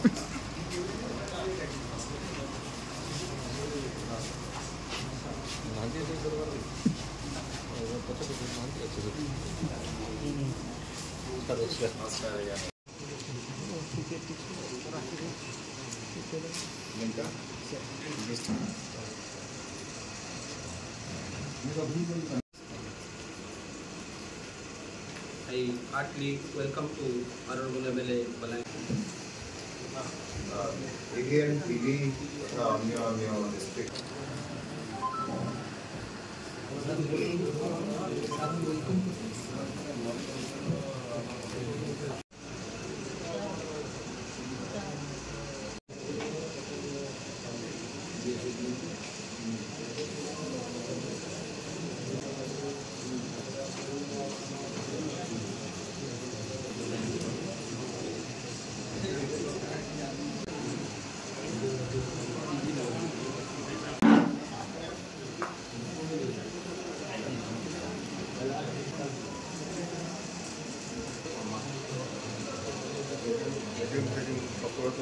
I heartily welcome to Honorable MLA Balai. Again, TV on your district.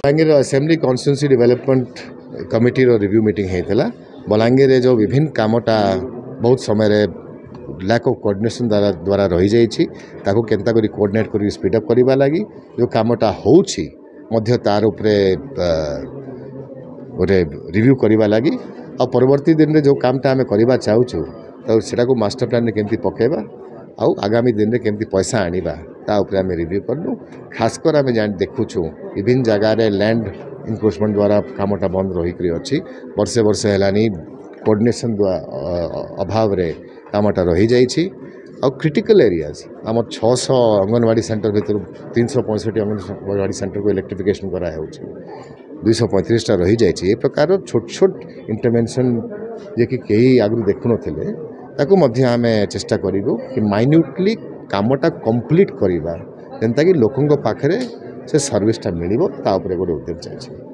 Balangir assembly constituency development committee review meeting होता बलांगीर जो विभिन्न कामटा बहुत समय lack of coordination द्वारा रही जाइए केन्ता करी कोऑर्डिनेट कर स्पीडअप करने लगी जो कामटा होउछि मध्य तार उपरे गोटे रिव्यू करने लगी आ परवर्ती दिन में जो कामटा आम करवा चाहूँ तो सेटा को मास्टर प्लान में केमती पकेबा आउ आगामी दिन में केमती पैसा आनिबा ता उपरे आम रिव्यू करलु खासकर आम जान देखुछु विभिन्न जगार लैंड इनक्रोचमेंट द्वारा कामटा बंद रही अच्छी वर्षे वर्षे है कोऑर्डिनेशन अभाव रे कामटा रही जाइए और क्रिटिकल एरियाज आम 600 अंगनवाड़ी सेंटर भर 365 अंगनवाड़ी सेंटर को इलेक्ट्रिफिकेशन कराया 235टा रही जाइए ये प्रकार छोट छोट इंटरवेंशन जे कि कई आगु देखु नथिले ताकू मध्य आम चेष्टा करूँ कि माइन्यूटली कामटा कंप्लीट करवा जेनता कि लोकों पाखे से सर्विसटा मिल गोटे उद्यम चाहिए।